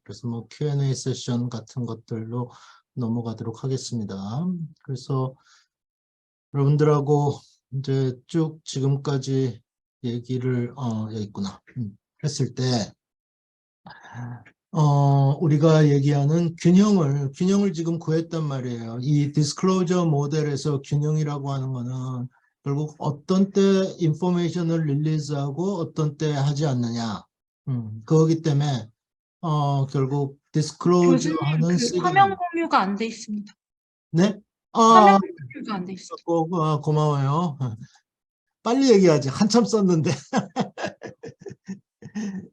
그래서 뭐 Q&A 세션 같은 것들로 넘어가도록 하겠습니다. 그래서 여러분들하고 이제 쭉 지금까지 얘기를 여기 있구나 했을 때 우리가 얘기하는 균형을 지금 구했단 말이에요. 이 디스클로저 모델에서 균형이라고 하는 거는 결국 어떤 때 인포메이션을 릴리즈하고 어떤 때 하지 않느냐. 그거기 때문에 결국 디스클로저 교수님, 하는 그 화면 공유가 안 돼 있습니다. 네? 화면 공유가 안 돼 있습니다. 고마워요. 빨리 얘기하지. 한참 썼는데.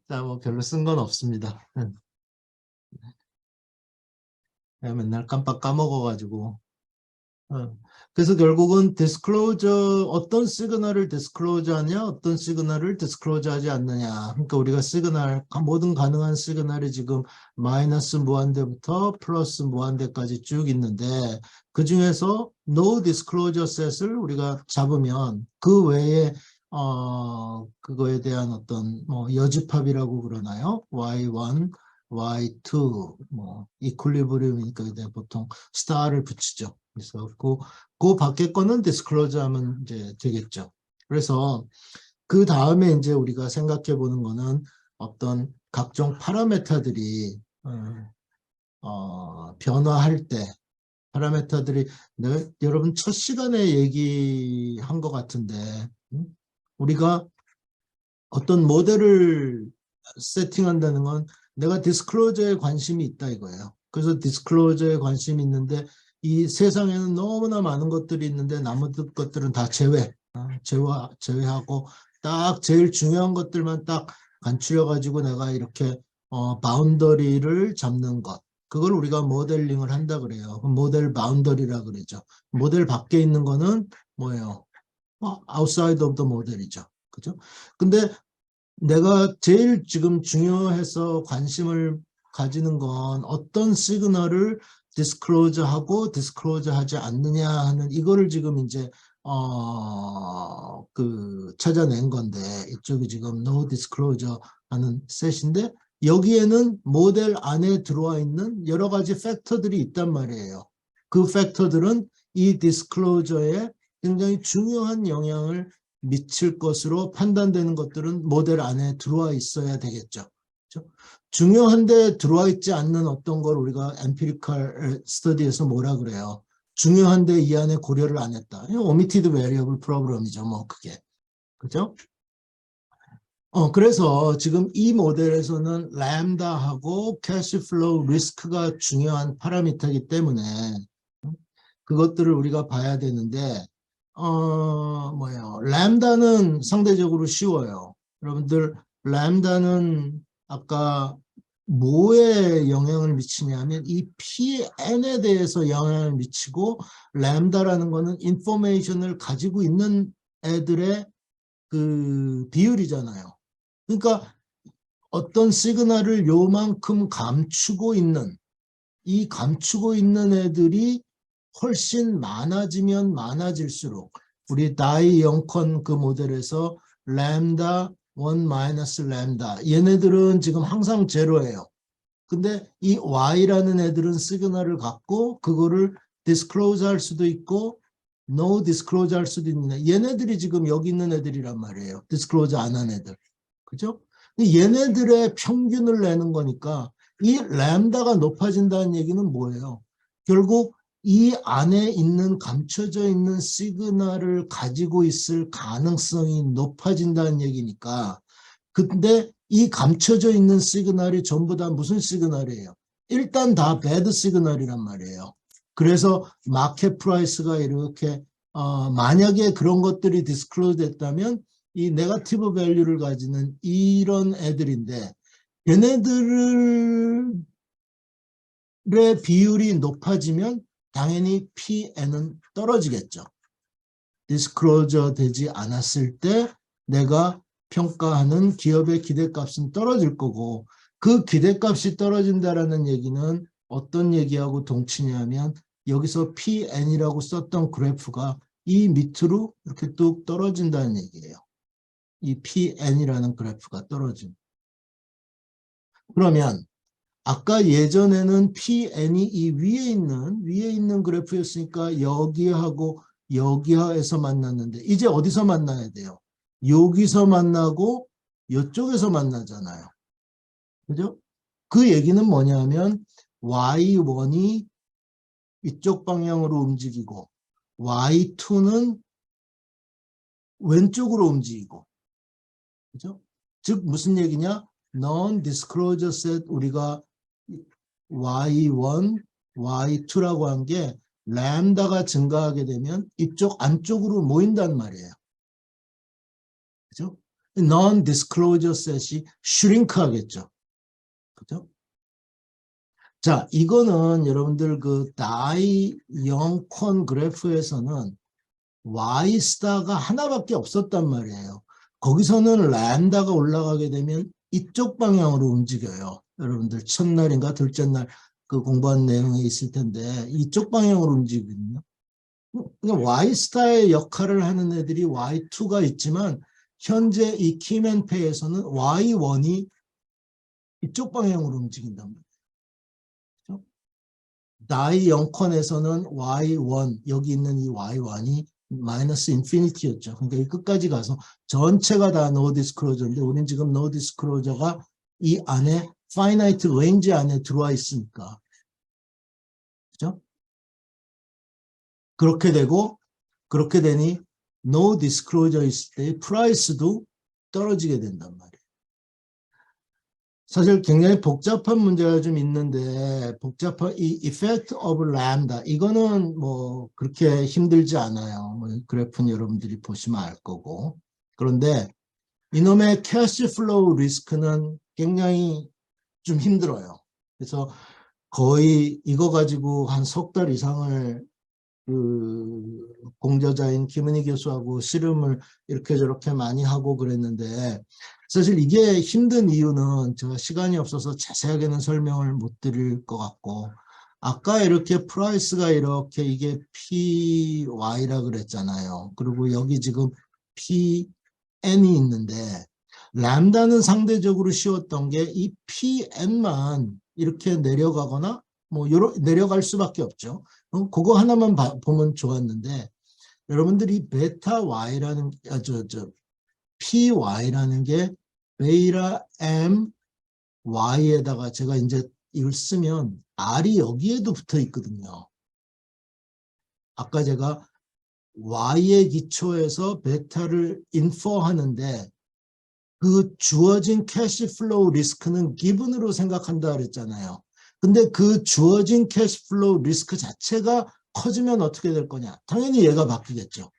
자, 뭐 별로 쓴 건 없습니다. 내가 맨날 깜빡 까먹어가지고. 그래서 결국은 디스클로저, 어떤 시그널을 디스클로저 하냐, 어떤 시그널을 디스클로저 하지 않느냐. 그러니까 우리가 시그널, 모든 가능한 시그널이 지금 마이너스 무한대부터 플러스 무한대까지 쭉 있는데, 그 중에서 no disclosure set을 우리가 잡으면 그 외에 그거에 대한 어떤 뭐 여집합이라고 그러나요? Y1, Y2, 뭐 이퀄리브리움이니까 보통 스타를 붙이죠. 그래서 그 밖에 거는 디스클로저 하면 이제 되겠죠. 그래서 그 다음에 이제 우리가 생각해 보는 거는 어떤 각종 파라메터들이 변화할 때 파라메터들이 여러분 첫 시간에 얘기한 것 같은데 우리가 어떤 모델을 세팅한다는 건 내가 디스클로저에 관심이 있다 이거예요. 그래서 디스클로저에 관심이 있는데 이 세상에는 너무나 많은 것들이 있는데 나머지 것들은 다 제외하고 딱 제일 중요한 것들만 딱 간추려 가지고 내가 이렇게 바운더리를 잡는 것. 그걸 우리가 모델링을 한다 그래요. 모델 바운더리라 그러죠. 모델 밖에 있는 거는 뭐예요? outside of the model이죠. 그죠? 근데 내가 제일 지금 중요해서 관심을 가지는 건 어떤 시그널을 디스클로저하고 디스클로저하지 않느냐 하는 이거를 지금 이제 찾아낸 건데 이쪽이 지금 no disclosure 하는 셋인데 여기에는 모델 안에 들어와 있는 여러 가지 팩터들이 있단 말이에요. 그 팩터들은 이 디스클로저에 굉장히 중요한 영향을 미칠 것으로 판단되는 것들은 모델 안에 들어와 있어야 되겠죠. 그렇죠? 중요한데 들어와 있지 않는 어떤 걸 우리가 엠피리컬 스터디에서 뭐라 그래요? 중요한데 이 안에 고려를 안 했다. 오미티드 베리어블 프로그램이죠. 뭐 그게. 그죠? 그래서 지금 이 모델에서는 램다하고 캐시 플로우 리스크가 중요한 파라미터이기 때문에 그것들을 우리가 봐야 되는데 램다는 상대적으로 쉬워요. 여러분들 램다는 아까 뭐에 영향을 미치냐면 이 PN에 대해서 영향을 미치고 램다라는 거는 인포메이션을 가지고 있는 애들의 그 비율이잖아요. 그러니까 어떤 시그널을 요만큼 감추고 있는 이 감추고 있는 애들이 훨씬 많아지면 많아질수록 우리 다이 영컨 그 모델에서 램다 1 마이너스 램다 얘네들은 지금 항상 제로예요. 근데 이 Y라는 애들은 시그널을 갖고 그거를 디스클로즈 할 수도 있고 no disclose 할 수도 있는 얘네들이 지금 여기 있는 애들이란 말이에요. 디스클로즈 안 한 애들. 그죠? 얘네들의 평균을 내는 거니까 이 램다가 높아진다는 얘기는 뭐예요? 결국 이 안에 있는 감춰져 있는 시그널을 가지고 있을 가능성이 높아진다는 얘기니까 근데 이 감춰져 있는 시그널이 전부 다 무슨 시그널이에요? 일단 다 배드 시그널이란 말이에요. 그래서 마켓 프라이스가 이렇게 만약에 그런 것들이 디스클로즈 됐다면 이 네거티브 밸류를 가지는 이런 애들인데 얘네들의 비율이 높아지면 당연히 PN은 떨어지겠죠. 디스클로저 되지 않았을 때 내가 평가하는 기업의 기대값은 떨어질 거고 그 기대값이 떨어진다라는 얘기는 어떤 얘기하고 동치냐면 여기서 PN이라고 썼던 그래프가 이 밑으로 이렇게 뚝 떨어진다는 얘기예요. 이 PN이라는 그래프가 떨어진. 그러면 아까 예전에는 PN이 이 위에 있는 그래프였으니까 여기하고 여기에서 만났는데 이제 어디서 만나야 돼요? 여기서 만나고 이쪽에서 만나잖아요. 그죠? 그 얘기는 뭐냐면 Y1이 이쪽 방향으로 움직이고 Y2는 왼쪽으로 움직이고. 그죠? 즉 무슨 얘기냐? Non-disclosure set 우리가 Y1, Y2라고 한 게 램다가 증가하게 되면 이쪽 안쪽으로 모인단 말이에요. 그죠? Non-disclosure set이 shrink 하겠죠. 그죠? 자, 이거는 여러분들 그 다이 영권 그래프에서는 Y 스타가 하나밖에 없었단 말이에요. 거기서는 램다가 올라가게 되면 이쪽 방향으로 움직여요. 여러분들 첫날인가 둘째 날 그 공부한 내용에 있을 텐데 이쪽 방향으로 움직이거든요. 그러니까 Y 스타의 역할을 하는 애들이 Y2가 있지만 현재 이 키맨페이에서는 Y1이 이쪽 방향으로 움직인단 말이에요. 그렇죠? 나의 영컨에서는 Y1 여기 있는 이 Y1이 마이너스 인피니티였죠. 그러니까 이 끝까지 가서 전체가 다 노 디스클로저인데 우린 지금 노 디스클로저가 이 안에 파이나이트 레인지 안에 들어와 있으니까. 그죠? 그렇게 되니 노 디스클로저 있을 때 프라이스도 떨어지게 된단 말이에요. 사실 굉장히 복잡한 문제가 좀 있는데 이 effect of lambda 이거는 뭐 그렇게 힘들지 않아요. 뭐 그래프는 여러분들이 보시면 알 거고. 그런데 이놈의 캐시 플로우 리스크는 굉장히 좀 힘들어요. 그래서 거의 이거 가지고 한 석 달 이상을 그 공저자인 김은희 교수하고 씨름을 이렇게 저렇게 많이 하고 그랬는데 사실 이게 힘든 이유는 제가 시간이 없어서 자세하게는 설명을 못 드릴 것 같고 아까 이렇게 프라이스가 이렇게 이게 PY라 그랬잖아요. 그리고 여기 지금 PN이 있는데 람다는 상대적으로 쉬웠던 게 이 PN만 이렇게 내려가거나 뭐 내려갈 수밖에 없죠. 그거 하나만 보면 좋았는데 여러분들이 베타 Y라는 PY라는 게 베이라 M Y에다가 제가 이제 이걸 쓰면 R이 여기에도 붙어 있거든요. 아까 제가 Y의 기초에서 베타를 인퍼하는데 그 주어진 캐시 플로우 리스크는 기분으로 생각한다 그랬잖아요. 근데 그 주어진 캐시 플로우 리스크 자체가 커지면 어떻게 될 거냐? 당연히 얘가 바뀌겠죠.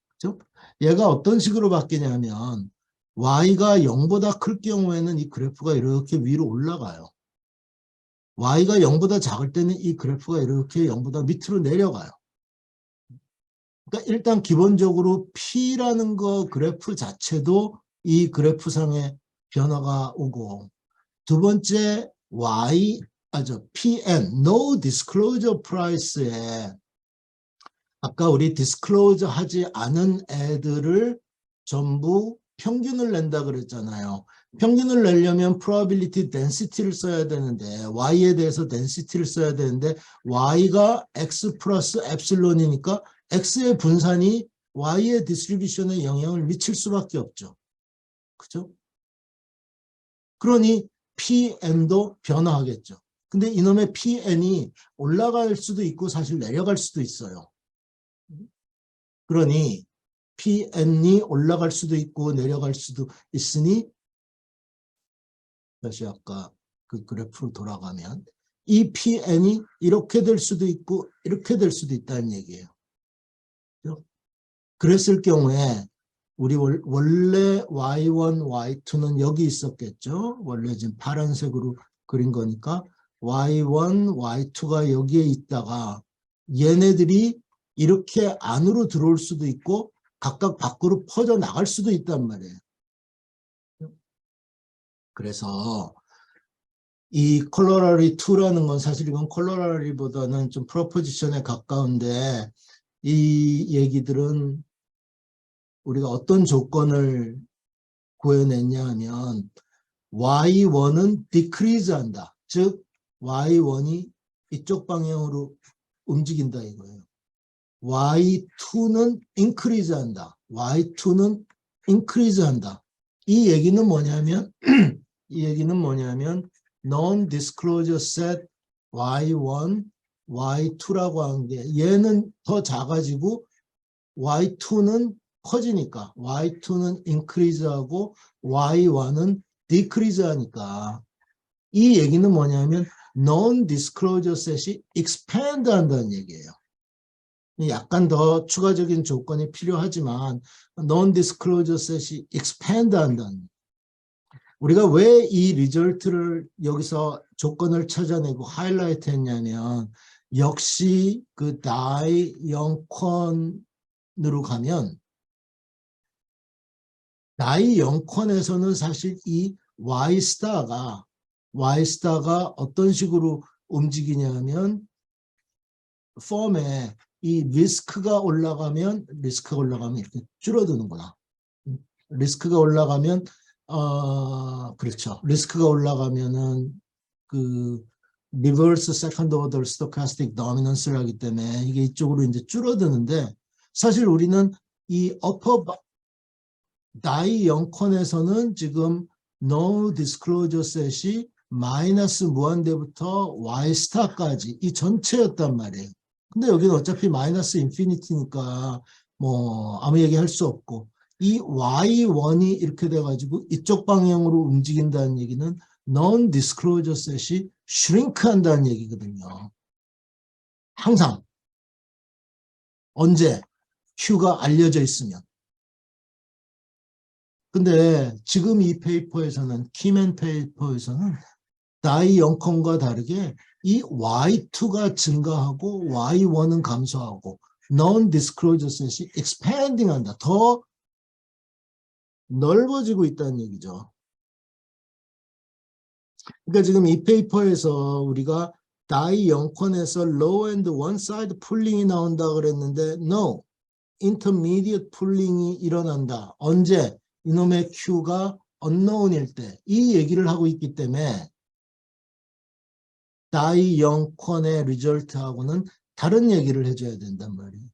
그렇죠? 얘가 어떤 식으로 바뀌냐면 Y가 0보다 클 경우에는 이 그래프가 이렇게 위로 올라가요. Y가 0보다 작을 때는 이 그래프가 이렇게 0보다 밑으로 내려가요. 그러니까 일단 기본적으로 P라는 거 그래프 자체도 이 그래프상에 변화가 오고 두 번째 PN, No Disclosure Price에 아까 우리 디스클로저 하지 않은 애들을 전부 평균을 낸다 그랬잖아요. 평균을 내려면 probability density를 써야 되는데 y에 대해서 density를 써야 되는데 y가 x 플러스 엡실론이니까 x의 분산이 y의 디스트리뷰션에 영향을 미칠 수밖에 없죠. 그죠? 그러니 PN도 변화하겠죠. 근데 이놈의 PN이 올라갈 수도 있고 사실 내려갈 수도 있어요. 그러니 PN이 올라갈 수도 있고 내려갈 수도 있으니 다시 아까 그 그래프로 돌아가면 이 PN이 이렇게 될 수도 있고 이렇게 될 수도 있다는 얘기예요. 그랬을 경우에 우리 원래 Y1, Y2는 여기 있었겠죠. 원래 지금 파란색으로 그린 거니까 Y1, Y2가 여기에 있다가 얘네들이 이렇게 안으로 들어올 수도 있고 각각 밖으로 퍼져 나갈 수도 있단 말이에요. 그래서 이 콜로라리 2라는 건 사실 이건 콜로라리보다는 좀 프로포지션에 가까운데 이 얘기들은 우리가 어떤 조건을 구해냈냐 하면 Y1은 decrease 한다. 즉 Y1이 이쪽 방향으로 움직인다 이거예요. Y2는 increase 한다. Y2는 increase 한다. 이 얘기는 뭐냐면 non-disclosure set Y1, Y2라고 하는 게 얘는 더 작아지고 Y2는 커지니까 Y2는 increase하고 Y1은 decrease 하니까 이 얘기는 뭐냐면 non-disclosure set이 expand 한다는 얘기예요. 약간 더 추가적인 조건이 필요하지만 non-disclosure set이 expand 한다는 우리가 왜 이 리절트를 여기서 조건을 찾아내고 하이라이트 했냐면 역시 그 다이 영컨으로 가면 다이 영컨에서는 사실 이 Y스타가 어떤 식으로 움직이냐면 펌에 이 리스크가 올라가면 이렇게 줄어드는구나. 리스크가 올라가면 그렇죠. 리스크가 올라가면은 그 리버스 세컨드 오더 스토카스틱 도미넌스를 하기 때문에 이게 이쪽으로 이제 줄어드는데 사실 우리는 이 어퍼 다이 영컨에서는 지금 no disclosure set이 마이너스 무한대부터 y 스타까지 이 전체였단 말이에요. 근데 여기는 어차피 마이너스 인피니티니까 뭐 아무 얘기 할 수 없고 이 Y1이 이렇게 돼가지고 이쪽 방향으로 움직인다는 얘기는 non-disclosure set이 shrink 한다는 얘기거든요. 항상. 언제? Q가 알려져 있으면. 근데 지금 이 페이퍼에서는, 키맨 페이퍼에서는 다이 영컨과 다르게 이 Y2가 증가하고 Y1은 감소하고 non-disclosure set이 expanding 한다. 더 넓어지고 있다는 얘기죠. 그러니까 지금 이 페이퍼에서 우리가 다이 영컨에서 low and one side pulling이 나온다 그랬는데 no, intermediate pulling이 일어난다. 언제? 이놈의 Q가 unknown일 때 이 얘기를 하고 있기 때문에 다이 영컨의 리절트하고는 다른 얘기를 해줘야 된단 말이에요.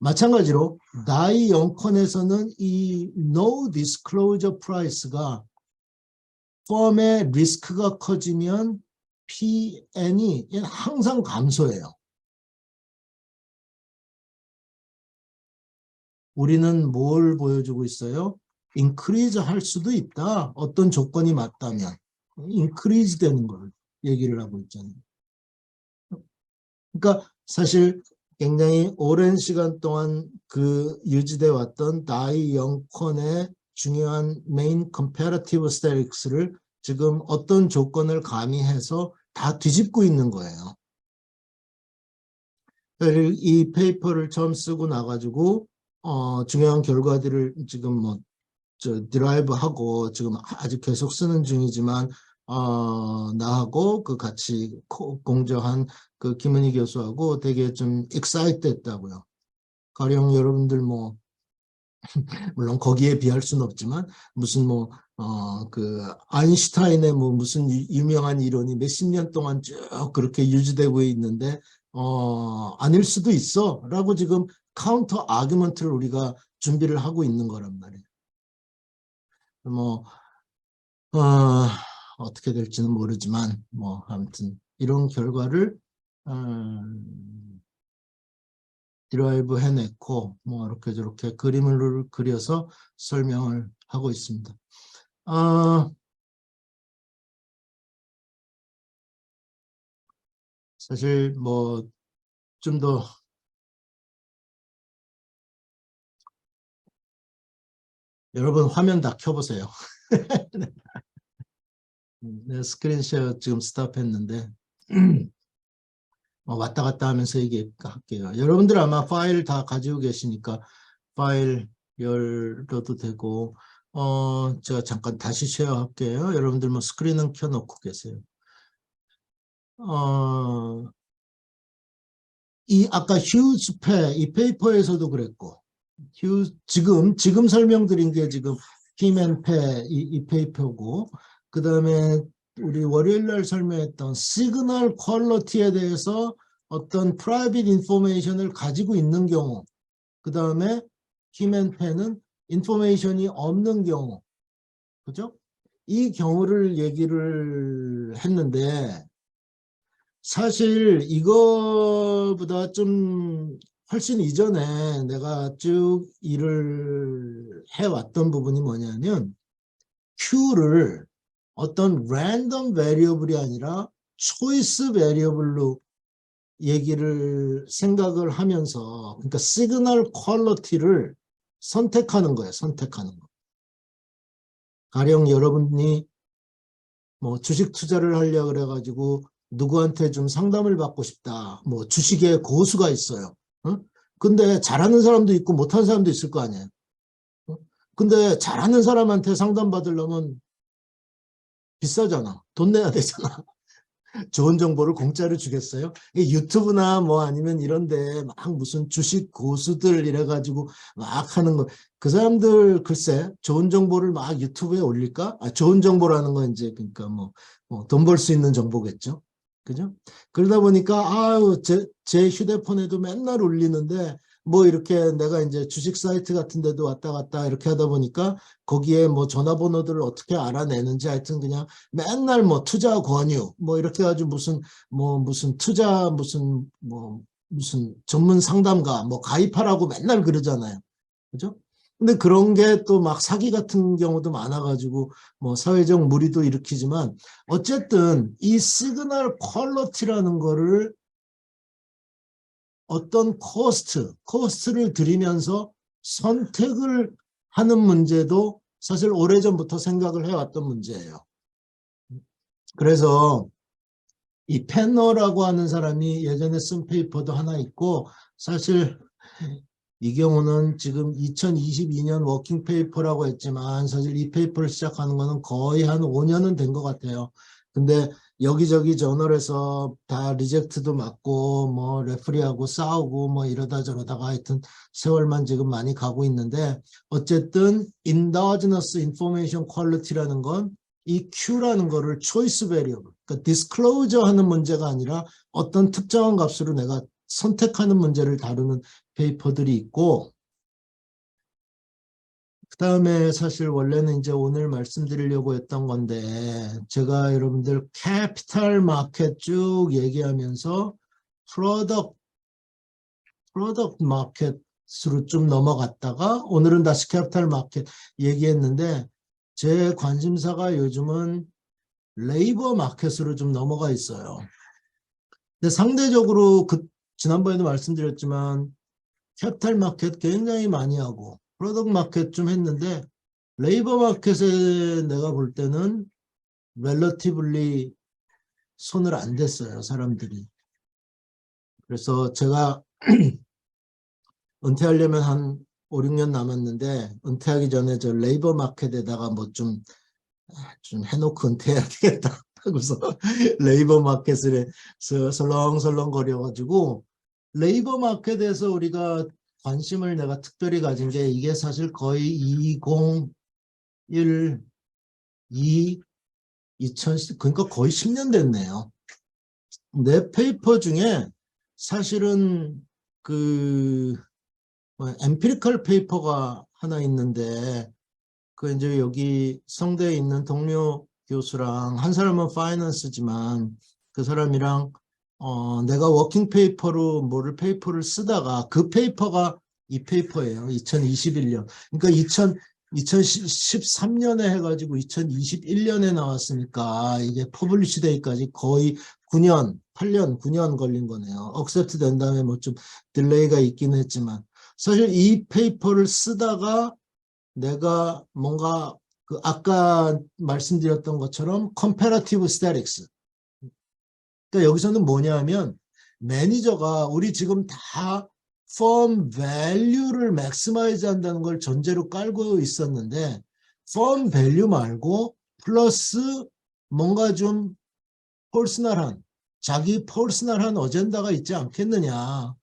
마찬가지로 다이 영컨에서는 이 no disclosure price가 펌의 리스크가 커지면 PN이 항상 감소해요. 우리는 뭘 보여주고 있어요? increase 할 수도 있다. 어떤 조건이 맞다면 increase 되는 걸 얘기를 하고 있잖아요. 그러니까 사실 굉장히 오랜 시간 동안 그 유지돼 왔던 다이 영컨의 중요한 메인 컴패러티브 스태틱스를 지금 어떤 조건을 가미해서 다 뒤집고 있는 거예요. 이 페이퍼를 처음 쓰고 나가지고 중요한 결과들을 지금 뭐 드라이브하고 지금 아직 계속 쓰는 중이지만 나하고 그 같이 공저한 그 김은희 교수하고 되게 좀 excited 했다고요. 가령 여러분들 뭐 물론 거기에 비할 수는 없지만 무슨 뭐 그 아인슈타인의 뭐 무슨 유명한 이론이 몇십 년 동안 쭉 그렇게 유지되고 있는데 아닐 수도 있어라고 지금 카운터 아규먼트를 우리가 준비를 하고 있는 거란 말이에요. 뭐 어떻게 될지는 모르지만 뭐 아무튼 이런 결과를 드라이브 해냈고 뭐 이렇게 저렇게 그림을 그려서 설명을 하고 있습니다. 사실 뭐 좀 더 여러분 화면 다 켜보세요. 네, 스크린샷 지금 스탑했는데 왔다 갔다 하면서 얘기할게요. 여러분들 아마 파일 다 가지고 계시니까 파일 열어도 되고 제가 잠깐 다시 쉐어할게요. 여러분들 뭐 스크린은 켜놓고 계세요. 이 아까 휴즈패 이 페이퍼에서도 그랬고 지금 설명드린 게 지금 키맨패 이 페이퍼고 그 다음에 우리 월요일 날 설명했던 시그널 퀄리티에 대해서 어떤 프라이빗 인포메이션을 가지고 있는 경우, 그 다음에 힘앤펜은 인포메이션이 없는 경우, 그죠? 이 경우를 얘기를 했는데 사실 이거보다 좀 훨씬 이전에 내가 쭉 일을 해왔던 부분이 뭐냐면 Q를 어떤 랜덤 베리어블이 아니라 초이스 베리어블로 얘기를 생각을 하면서 그러니까 시그널 퀄리티를 선택하는 거예요. 선택하는 거. 가령 여러분이 뭐 주식 투자를 하려고 그래가지고 누구한테 좀 상담을 받고 싶다. 뭐 주식에 고수가 있어요. 어? 근데 잘하는 사람도 있고 못하는 사람도 있을 거 아니에요. 어? 근데 잘하는 사람한테 상담 받으려면 비싸잖아. 돈 내야 되잖아. 좋은 정보를 공짜로 주겠어요? 이 유튜브나 뭐 아니면 이런데 막 무슨 주식 고수들 이래가지고 막 하는 거. 그 사람들 글쎄 좋은 정보를 막 유튜브에 올릴까? 아, 좋은 정보라는 건 이제 그러니까 뭐 돈 벌 수 있는 정보겠죠. 그죠? 그러다 보니까 아유 제 휴대폰에도 맨날 올리는데 뭐 이렇게 내가 이제 주식 사이트 같은 데도 왔다 갔다 이렇게 하다 보니까 거기에 뭐 전화번호들을 어떻게 알아내는지 하여튼 그냥 맨날 뭐 투자 권유 뭐 이렇게 해가지고 무슨 투자 무슨 전문 상담가 뭐 가입하라고 맨날 그러잖아요. 그죠? 근데 그런 게 또 막 사기 같은 경우도 많아가지고 뭐 사회적 무리도 일으키지만 어쨌든 이 시그널 퀄리티라는 거를 어떤 코스트를 들이면서 선택을 하는 문제도 사실 오래전부터 생각을 해왔던 문제예요. 그래서 이 패너라고 하는 사람이 예전에 쓴 페이퍼도 하나 있고 사실 이 경우는 지금 2022년 워킹 페이퍼라고 했지만 사실 이 페이퍼를 시작하는 거는 거의 한 5년은 된 것 같아요. 근데 여기저기 저널에서 다 리젝트도 맞고 뭐 레프리하고 싸우고 뭐 이러다 저러다가 하여튼 세월만 지금 많이 가고 있는데 어쨌든 endogenous information quality라는 건 이 Q라는 거를 choice variable, 그러니까 disclosure 하는 문제가 아니라 어떤 특정한 값으로 내가 선택하는 문제를 다루는 페이퍼들이 있고 그 다음에 사실 원래는 이제 오늘 말씀드리려고 했던 건데 제가 여러분들 캐피탈 마켓 쭉 얘기하면서 프로덕트 마켓으로 좀 넘어갔다가 오늘은 다시 캐피탈 마켓 얘기했는데 제 관심사가 요즘은 레이버 마켓으로 좀 넘어가 있어요. 근데 상대적으로 지난번에도 말씀드렸지만 캐피탈 마켓 굉장히 많이 하고 프로덕트 마켓 좀 했는데 레이버 마켓에 내가 볼 때는 렐러티블리 손을 안 댔어요, 사람들이. 그래서 제가 은퇴하려면 한 5, 6년 남았는데 은퇴하기 전에 저 레이버 마켓에다가 뭐 좀 해놓고 은퇴해야 되겠다 하고서 레이버 마켓을 설렁설렁 거려가지고 레이버 마켓에서 우리가 관심을 내가 특별히 가진 게 이게 사실 거의 2001, 2, 2010, 그러니까 거의 10년 됐네요. 내 페이퍼 중에 사실은 엠피리컬 페이퍼가 하나 있는데 그 이제 여기 성대에 있는 동료 교수랑 한 사람은 파이낸스지만 그 사람이랑 내가 워킹 페이퍼로 뭐를 페이퍼를 쓰다가 그 페이퍼가 이 페이퍼예요. 2021년. 그러니까 2013년에 해가지고 2021년에 나왔으니까 이게 퍼블리시 데이까지 거의 9년, 8년, 9년 걸린 거네요. 억셉트 된 다음에 뭐 좀 딜레이가 있긴 했지만 사실 이 페이퍼를 쓰다가 내가 뭔가 그 아까 말씀드렸던 것처럼 comparative statics. 그러니까 여기서는 뭐냐면 매니저가 우리 지금 다 firm value를 maximize 한다는 걸 전제로 깔고 있었는데 firm value 말고 플러스 뭔가 좀 퍼스널한 자기 퍼스널한 어젠다가 있지 않겠느냐.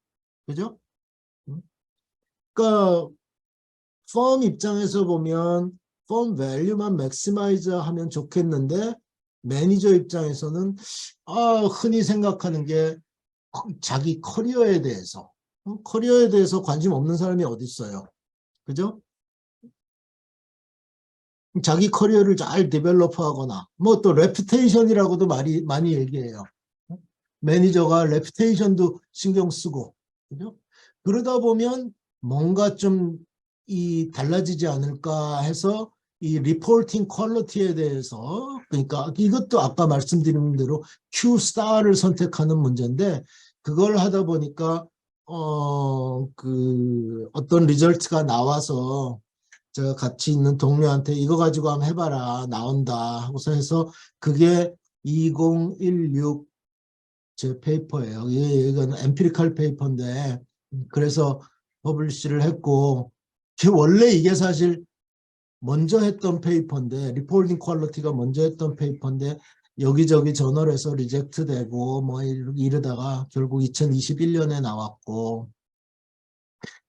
그죠? 그러니까 firm 입장에서 보면 firm value만 maximize 하면 좋겠는데 매니저 입장에서는 흔히 생각하는 게 자기 커리어에 대해서 커리어에 대해서 관심 없는 사람이 어디 있어요. 그죠? 자기 커리어를 잘 디벨롭하거나 뭐 또 레퓨테이션이라고도 많이 얘기해요. 매니저가 레퓨테이션도 신경 쓰고 그죠? 그러다 보면 뭔가 좀 이 달라지지 않을까 해서 이 리포팅 퀄리티에 대해서 그러니까 이것도 아까 말씀드린 대로 Q 스타를 선택하는 문제인데 그걸 하다 보니까 그 어떤 리절트가 나와서 제가 같이 있는 동료한테 이거 가지고 한번 해봐라 나온다 하고서 해서 그게 2016 제 페이퍼예요. 이건 엠피리컬 페이퍼인데 그래서 퍼블리시를 했고 원래 이게 사실 먼저 했던 페이퍼인데 리포팅 퀄리티가 먼저 했던 페이퍼인데 여기저기 저널에서 리젝트 되고 뭐 이러다가 결국 2021년에 나왔고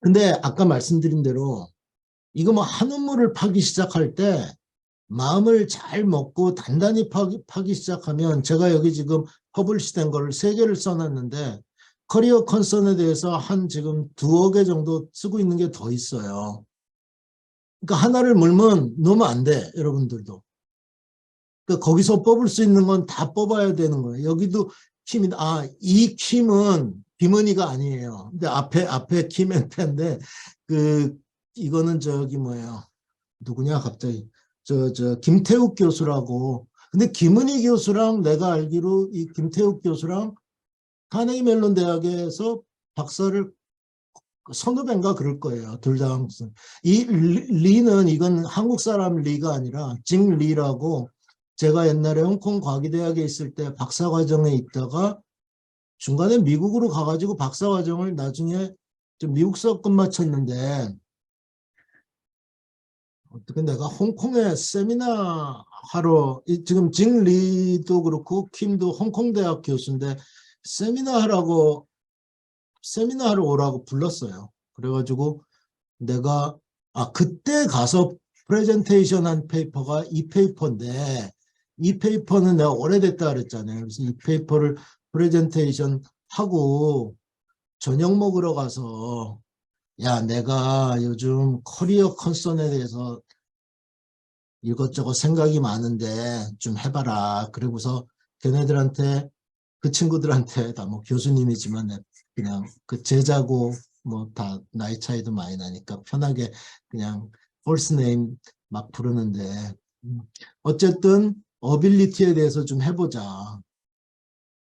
근데 아까 말씀드린 대로 이거 뭐 한우물을 파기 시작할 때 마음을 잘 먹고 단단히 파기 시작하면 제가 여기 지금 퍼블리시된 거를 3개를 써놨는데 커리어 컨선에 대해서 한 지금 2억 개 정도 쓰고 있는 게 더 있어요. 그러니까 하나를 물면 넣으면 안 돼, 여러분들도. 그러니까 거기서 뽑을 수 있는 건 다 뽑아야 되는 거예요. 여기도 킴이, 이 킴은 김은희가 아니에요. 근데 앞에 김앤태인데, 이거는 저기 뭐예요. 누구냐, 갑자기. 김태욱 교수라고. 근데 김은희 교수랑 내가 알기로 이 김태욱 교수랑 카네기 멜론 대학에서 박사를 선후배인가 그럴 거예요. 둘 다 무슨. 이 리는 이건 한국 사람 리가 아니라 징 리라고 제가 옛날에 홍콩 과기대학에 있을 때 박사과정에 있다가 중간에 미국으로 가가지고 박사과정을 나중에 좀 미국 수업 끝마쳤는데 어떻게 내가 홍콩에 세미나 하러 지금 징 리도 그렇고 킴도 홍콩 대학 교수인데 세미나 하러 오라고 불렀어요. 그래가지고 내가 그때 가서 프레젠테이션 한 페이퍼가 이 페이퍼인데 이 페이퍼는 내가 오래됐다 그랬잖아요. 그래서 이 페이퍼를 프레젠테이션 하고 저녁 먹으러 가서 야 내가 요즘 커리어 컨선에 대해서 이것저것 생각이 많은데 좀 해봐라. 그리고서 걔네들한테 그 친구들한테 다 뭐 교수님이지만 그냥 그 제자고 뭐 다 나이 차이도 많이 나니까 편하게 그냥 폴스 네임 막 부르는데 어쨌든 어빌리티에 대해서 좀 해보자.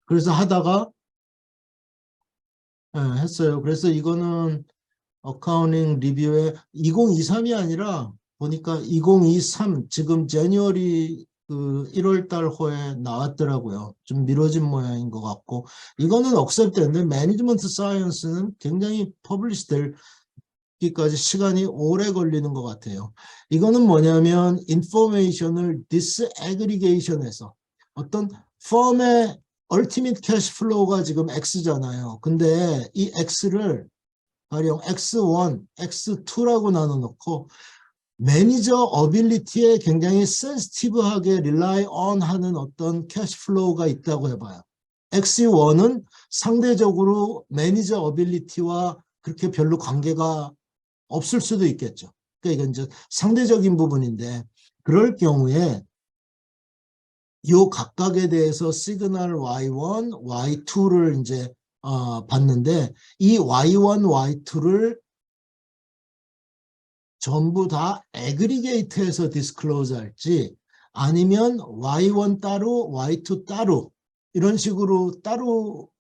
그래서 하다가 했어요. 그래서 이거는 어카운팅 리뷰에 2023이 아니라 보니까 2023 지금 제니어리 그 1월 달 호에 나왔더라고요. 좀 미뤄진 모양인 것 같고 이거는 억셉트인데 매니지먼트 사이언스는 굉장히 퍼블리시 되기까지 시간이 오래 걸리는 것 같아요. 이거는 뭐냐면 인포메이션을 디스애그리게이션해서 어떤 펌의 얼티밋 캐시 플로우가 지금 X잖아요. 근데 이 X를 가령 X1, X2라고 나눠놓고 매니저 어빌리티에 굉장히 센시티브하게 rely on 하는 어떤 캐시플로우가 있다고 해봐요. X1은 상대적으로 매니저 어빌리티와 그렇게 별로 관계가 없을 수도 있겠죠. 그러니까 이건 이제 상대적인 부분인데 그럴 경우에 요 각각에 대해서 시그널 Y1, Y2를 이제 봤는데 이 Y1, Y2를 전부 다 애그리게이트해서 디스클로즈 할지 아니면 Y1 따로 Y2 따로 이런 식으로 따로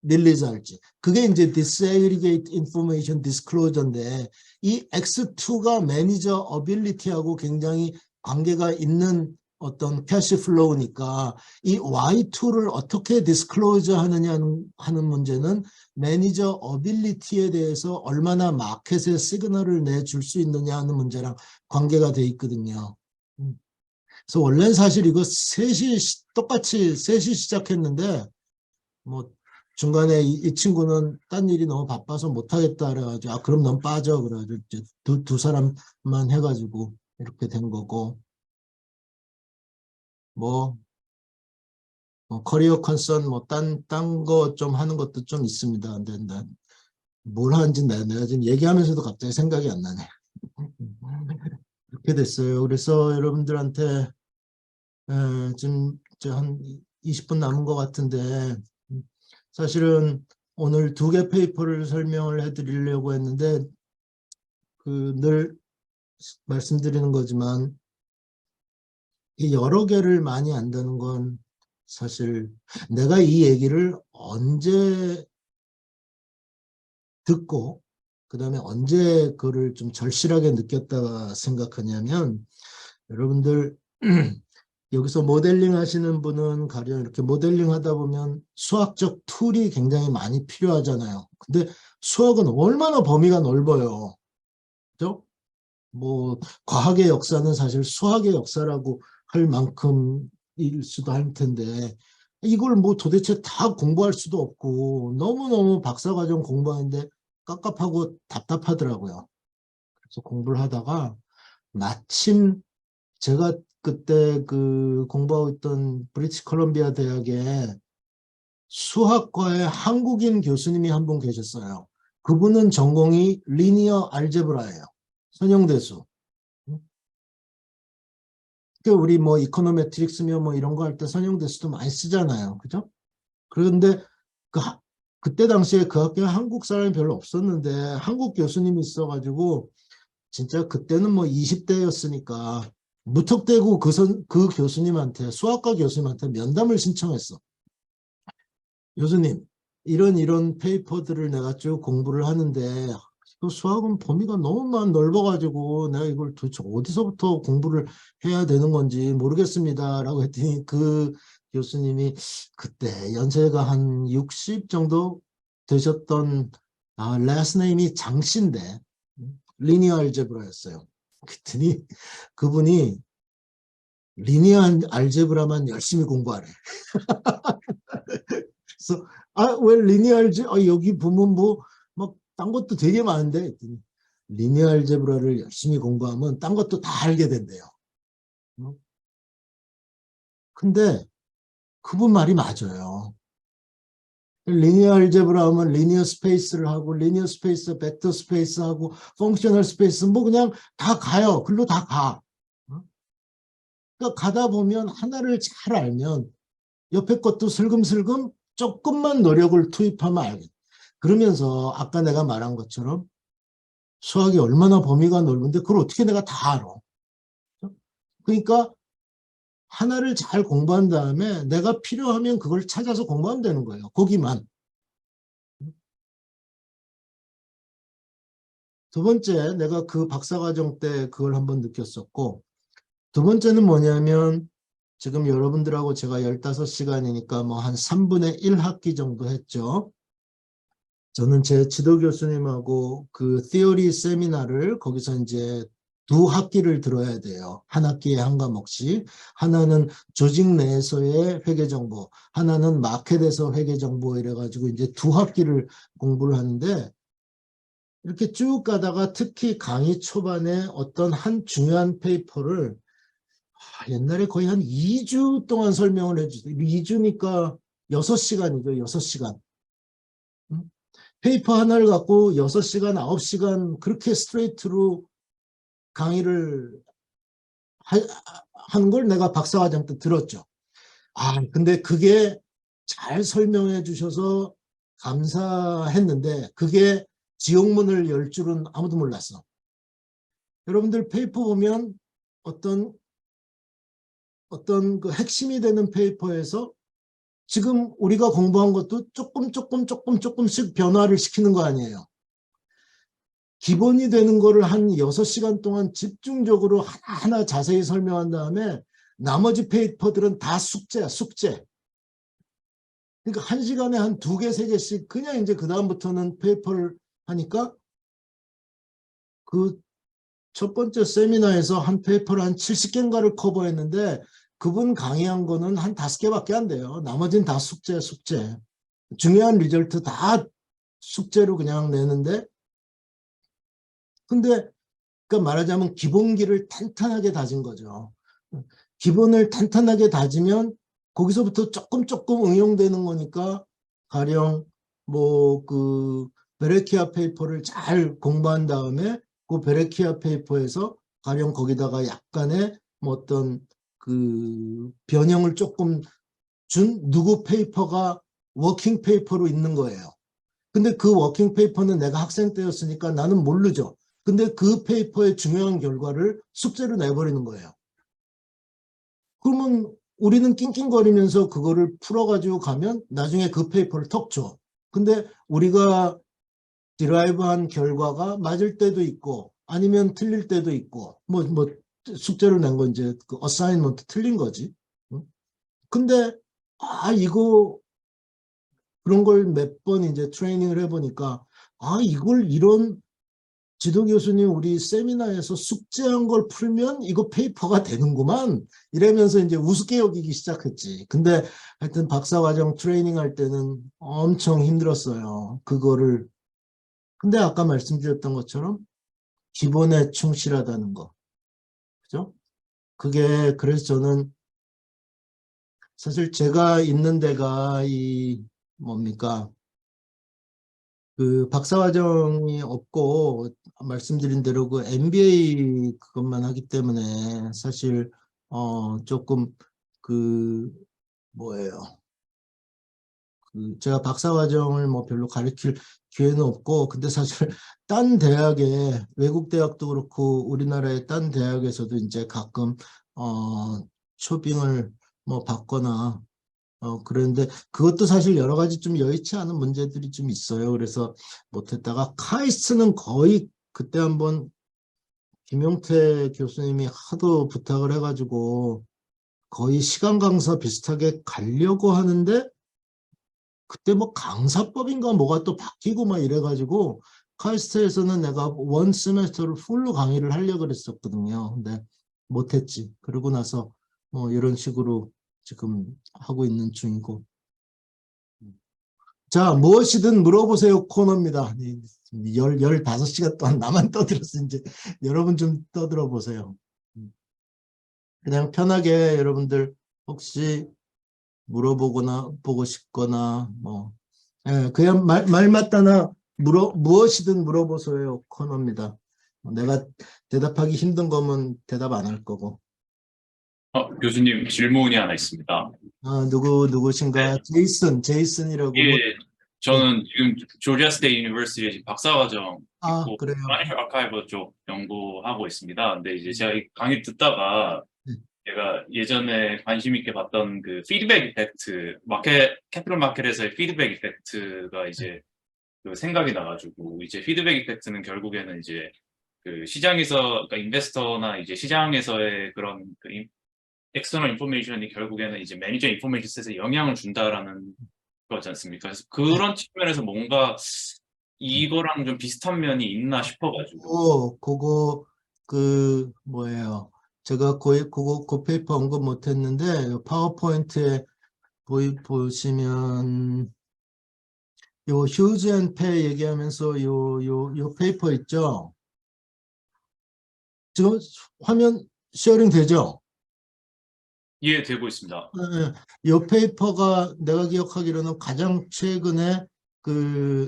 릴리즈 할지 그게 이제 disaggregate information disclosure인데 이 X2가 매니저 어빌리티하고 굉장히 관계가 있는 어떤 캐시 플로우니까 이 Y2를 어떻게 디스클로즈 하느냐 하는 문제는 매니저 어빌리티에 대해서 얼마나 마켓에 시그널을 내줄 수 있느냐 하는 문제랑 관계가 돼 있거든요. 그래서 원래는 사실 이거 똑같이 셋이 시작했는데 뭐 중간에 이 친구는 딴 일이 너무 바빠서 못하겠다 그래가지고 그럼 넌 빠져 그래가지고 이제 두 사람만 해가지고 이렇게 된 거고 뭐 커리어 컨선 뭐 딴 거 좀 하는 것도 좀 있습니다. 근데 뭘 하는지 내가 지금 얘기하면서도 갑자기 생각이 안 나네. 그렇게 됐어요. 그래서 여러분들한테 지금 이제 한 20분 남은 것 같은데 사실은 오늘 2개 페이퍼를 설명을 해드리려고 했는데 늘 말씀드리는 거지만 이 여러 개를 많이 안다는 건 사실 내가 이 얘기를 언제 듣고 그다음에 언제 그를 좀 절실하게 느꼈다가 생각하냐면 여러분들 여기서 모델링 하시는 분은 가령 이렇게 모델링 하다 보면 수학적 툴이 굉장히 많이 필요하잖아요. 근데 수학은 얼마나 범위가 넓어요. 그죠? 뭐 과학의 역사는 사실 수학의 역사라고 할 만큼일 수도 할 텐데 이걸 뭐 도대체 다 공부할 수도 없고 너무너무 박사과정 공부하는데 깝깝하고 답답하더라고요. 그래서 공부를 하다가 마침 제가 그때 공부하고 있던 브리티시 컬럼비아 대학에 수학과의 한국인 교수님이 한 분 계셨어요. 그분은 전공이 리니어 알제브라예요. 선형대수. 우리 뭐 이코노메트릭스며 뭐 이런 거 할 때 선형대수도 많이 쓰잖아요. 그죠? 그런데 그때 당시에 그 학교에 한국 사람이 별로 없었는데 한국 교수님이 있어가지고 진짜 그때는 뭐 20대였으니까 무턱대고 그 교수님한테 수학과 교수님한테 면담을 신청했어. 교수님 이런 페이퍼들을 내가 쭉 공부를 하는데 수학은 범위가 너무 넓어가지고 내가 이걸 도대체 어디서부터 공부를 해야 되는 건지 모르겠습니다 라고 했더니 그 교수님이 그때 연세가 한 60 정도 되셨던 last name이 장씨인데 리니어 알제브라였어요. 그랬더니 그분이 리니어 알제브라만 열심히 공부하래. 그래서 왜 리니어 알제 여기 보면 뭐 막 딴 것도 되게 많은데 했더니 리니어 알제브라를 열심히 공부하면 딴 것도 다 알게 된대요. 근데 그분 말이 맞아요. 리니어 알제브라 하면 리니어 스페이스를 하고 리니어 스페이스, 벡터 스페이스 하고 펑셔널 스페이스 뭐 그냥 다 가요. 글로 다 가. 그러니까 가다 보면 하나를 잘 알면 옆에 것도 슬금슬금 조금만 노력을 투입하면 알겠다. 그러면서 아까 내가 말한 것처럼 수학이 얼마나 범위가 넓은데 그걸 어떻게 내가 다 알아. 그러니까 하나를 잘 공부한 다음에 내가 필요하면 그걸 찾아서 공부하면 되는 거예요. 거기만. 두 번째, 내가 그 박사과정 때 그걸 한번 느꼈었고, 두 번째는 뭐냐면 지금 여러분들하고 제가 15시간이니까 뭐 한 3분의 1학기 정도 했죠. 저는 제 지도 교수님하고 그 티어리 세미나를 거기서 이제 2학기를 들어야 돼요. 한 학기에 한 과목씩. 하나는 조직 내에서의 회계 정보, 하나는 마켓에서 회계 정보 이래가지고 이제 2학기를 공부를 하는데 이렇게 쭉 가다가 특히 강의 초반에 어떤 한 중요한 페이퍼를 옛날에 거의 한 2주 동안 설명을 해주세요. 2주니까 6시간이죠. 6시간. 페이퍼 하나를 갖고 6시간, 9시간 그렇게 스트레이트로 강의를 한 걸 내가 박사과정 때 들었죠. 근데 그게 잘 설명해 주셔서 감사했는데 그게 지옥문을 열 줄은 아무도 몰랐어. 여러분들 페이퍼 보면 어떤 그 핵심이 되는 페이퍼에서 지금 우리가 공부한 것도 조금씩 변화를 시키는 거 아니에요. 기본이 되는 거를 한 6시간 동안 집중적으로 하나하나 자세히 설명한 다음에 나머지 페이퍼들은 다 숙제야, 숙제. 그러니까 1시간에 한 2개, 3개씩 그냥 이제 그다음부터는 페이퍼를 하니까 그 첫 번째 세미나에서 한 페이퍼를 한 70개인가를 커버했는데 그분 강의한 거는 한 5개밖에 안 돼요. 나머지는 다 숙제, 숙제. 중요한 리절트 다 숙제로 그냥 내는데 근데 그러니까 말하자면 기본기를 탄탄하게 다진 거죠. 기본을 탄탄하게 다지면 거기서부터 조금 응용되는 거니까 가령 뭐 그 베레키아 페이퍼를 잘 공부한 다음에 그 베레키아 페이퍼에서 가령 거기다가 약간의 뭐 어떤 그 변형을 조금 준 누구 페이퍼가 워킹 페이퍼로 있는 거예요. 근데 그 워킹 페이퍼는 내가 학생 때였으니까 나는 모르죠. 근데 그 페이퍼의 중요한 결과를 숙제로 내버리는 거예요. 그러면 우리는 낑낑거리면서 그거를 풀어가지고 가면 나중에 그 페이퍼를 턱 줘. 근데 우리가 디라이브한 결과가 맞을 때도 있고 아니면 틀릴 때도 있고 뭐 숙제로 낸 건 이제 그 어사이먼트 틀린 거지. 응? 근데 이거 그런 걸 몇 번 이제 트레이닝을 해보니까 이걸 이런 지도 교수님 우리 세미나에서 숙제한 걸 풀면 이거 페이퍼가 되는구만 이러면서 이제 우습게 여기기 시작했지. 근데 하여튼 박사과정 트레이닝 할 때는 엄청 힘들었어요. 그거를. 근데 아까 말씀드렸던 것처럼 기본에 충실하다는 거. 그죠? 그게 그래서 저는 사실 제가 있는 데가 이 뭡니까? 그 박사과정이 없고 말씀드린 대로 그 MBA 그것만 하기 때문에 사실 조금 그 뭐예요? 그 제가 박사과정을 뭐 별로 가르칠 기회는 없고 근데 사실 딴 대학에 외국 대학도 그렇고 우리나라의 딴 대학에서도 이제 가끔 초빙을 뭐 받거나 그런데 그것도 사실 여러 가지 좀 여의치 않은 문제들이 좀 있어요. 그래서 못했다가 카이스트는 거의 그때 한번 김용태 교수님이 하도 부탁을 해가지고 거의 시간 강사 비슷하게 가려고 하는데 그때 뭐 강사법인가 뭐가 또 바뀌고 막 이래가지고 카이스트에서는 내가 원 세메스터를 풀로 강의를 하려고 그랬었거든요. 근데 못했지. 그러고 나서 뭐 이런 식으로 지금 하고 있는 중이고. 자, 무엇이든 물어보세요 코너입니다. 15시간 동안 나만 떠들었어. 이제 여러분 좀 떠들어 보세요. 그냥 편하게 여러분들 혹시 물어보거나 보고 싶거나 뭐 그냥 말 맞다나 무엇이든 물어보세요 코너입니다. 내가 대답하기 힘든 거면 대답 안 할 거고. 교수님 질문이 하나 있습니다. 누구신가? 네. 제이슨이라고 뭐. 예, 저는 지금 조지아 스테이트 유니버시티에 지금 박사과정 있고 그래요. 플래닛 아카이브 쪽 연구하고 있습니다. 근데 이제 제가 이 강의 듣다가 네. 제가 예전에 관심 있게 봤던 그 피드백 이펙트, 캐피털 마켓에서의 피드백 이펙트가 이제 그 생각이 나가지고 이제 피드백 이펙트는 결국에는 이제 그 시장에서 그러니까 인베스터나 이제 시장에서의 그런 그 엑스터널 인포메이션이 결국에는 이제 매니저 인포메이션 셋에 영향을 준다라는 거지 않습니까? 그래서 그런 측면에서 뭔가 이거랑 좀 비슷한 면이 있나 싶어가지고. 그거 그 뭐예요? 제가 거의 그 페이퍼 언급 못했는데 파워포인트에 보시면 요 휴즈 앤 페 얘기하면서 요 페이퍼 있죠? 지금 화면 쉐어링 되죠? 이해되고 있습니다. 요 페이퍼가 내가 기억하기로는 가장 최근에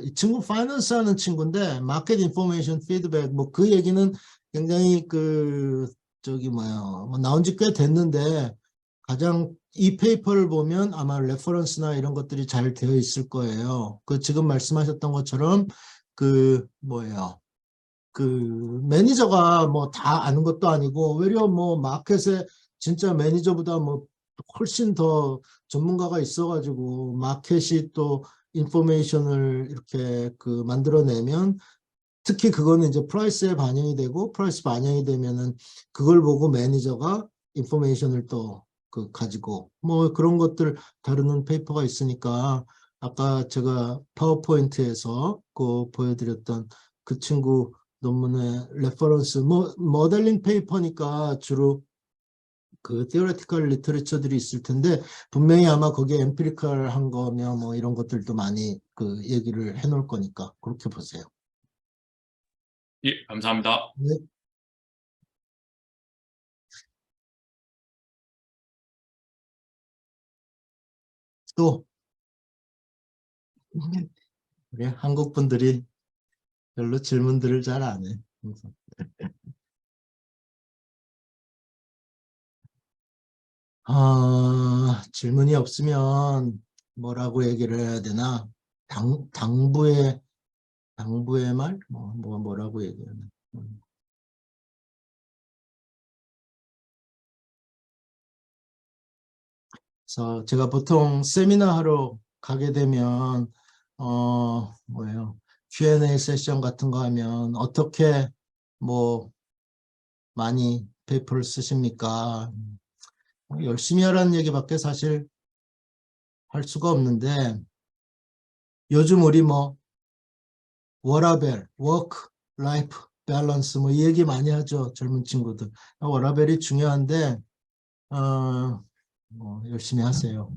이 친구 파이낸스 하는 친구인데 마켓 인포메이션 피드백 뭐 그 얘기는 굉장히 저기 뭐 나온 지 꽤 됐는데 가장 이 페이퍼를 보면 아마 레퍼런스나 이런 것들이 잘 되어 있을 거예요. 그 지금 말씀하셨던 것처럼 뭐예요? 그 매니저가 뭐 다 아는 것도 아니고 오히려 뭐 마켓에 진짜 매니저보다 뭐 훨씬 더 전문가가 있어가지고 마켓이 또 인포메이션을 이렇게 만들어내면 특히 그거는 이제 프라이스에 반영이 되고 프라이스 반영이 되면은 그걸 보고 매니저가 인포메이션을 또 가지고 뭐 그런 것들 다루는 페이퍼가 있으니까 아까 제가 파워포인트에서 보여드렸던 그 친구 논문의 레퍼런스 모델링 페이퍼니까 주로 theoretical 리터레처들이 있을 텐데 분명히 아마 거기에 엠피리컬 한 거며 뭐 이런 것들도 많이 얘기를 해놓을 거니까 그렇게 보세요. 예, 감사합니다. 네. 또 우리 한국 분들이 별로 질문들을 잘 안 해. 그래서 질문이 없으면 뭐라고 얘기를 해야 되나? 당부의 말? 뭐라고 얘기하나? 그래서 제가 보통 세미나 하러 가게 되면 뭐예요? Q&A 세션 같은 거 하면 어떻게 뭐 많이 페이퍼를 쓰십니까? 열심히 하라는 얘기밖에 사실 할 수가 없는데 요즘 우리 뭐 워라밸, 워크, 라이프, 밸런스 뭐 이 얘기 많이 하죠. 젊은 친구들. 워라밸이 중요한데 열심히 하세요.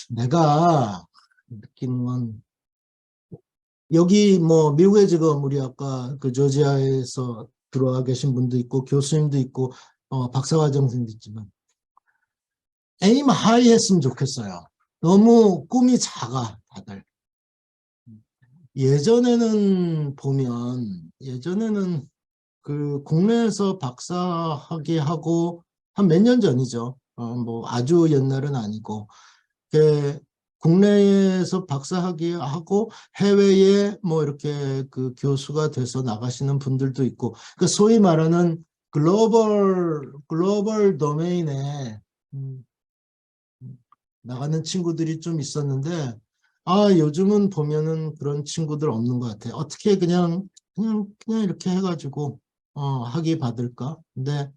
내가 느끼는 건 여기 뭐 미국에 지금 우리 아까 그 조지아에서 들어와 계신 분도 있고 교수님도 있고 박사과정생도 있지만 에임 하이 했으면 좋겠어요. 너무 꿈이 작아 다들. 예전에는 그 국내에서 박사학위 하고 한 몇 년 전이죠. 뭐 아주 옛날은 아니고 국내에서 박사학위 하고 해외에 뭐 이렇게 그 교수가 돼서 나가시는 분들도 있고 그 소위 말하는 글로벌 도메인에 나가는 친구들이 좀 있었는데 요즘은 보면은 그런 친구들 없는 것 같아요. 어떻게 그냥 이렇게 해가지고 학위 받을까? 근데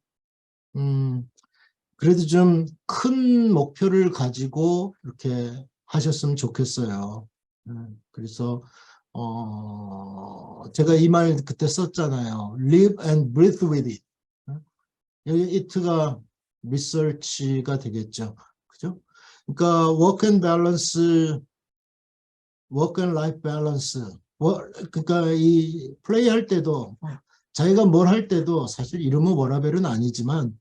그래도 좀 큰 목표를 가지고 이렇게 하셨으면 좋겠어요. 그래서 제가 이 말 그때 썼잖아요. Live and breathe with it. 여기 it가 리서치가 되겠죠. 그죠? 그러니까 work and life balance. 그러니까 이 플레이 할 때도 자기가 뭘 할 때도 사실 이름은 워라밸은 아니지만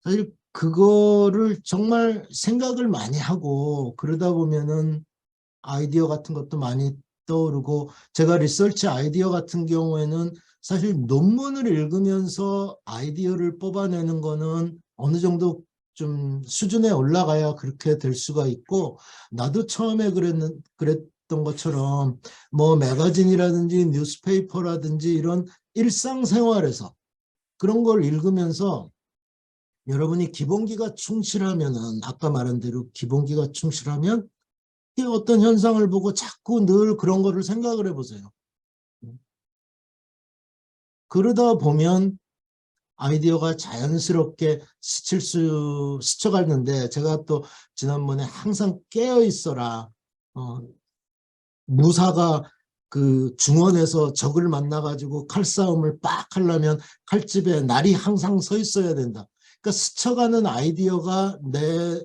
사실 그거를 정말 생각을 많이 하고 그러다 보면은 아이디어 같은 것도 많이 떠오르고 제가 리서치 아이디어 같은 경우에는 사실 논문을 읽으면서 아이디어를 뽑아내는 거는 어느 정도 좀 수준에 올라가야 그렇게 될 수가 있고 나도 처음에 그랬던 것처럼 뭐 매거진이라든지 뉴스페이퍼라든지 이런 일상생활에서 그런 걸 읽으면서 여러분이 기본기가 충실하면은 아까 말한 대로 기본기가 충실하면 어떤 현상을 보고 자꾸 늘 그런 거를 생각을 해보세요. 그러다 보면 아이디어가 자연스럽게 스쳐가는데 제가 또 지난번에 항상 깨어 있어라. 무사가 그 중원에서 적을 만나가지고 칼싸움을 빡 하려면 칼집에 날이 항상 서 있어야 된다. 그러니까 스쳐가는 아이디어가 내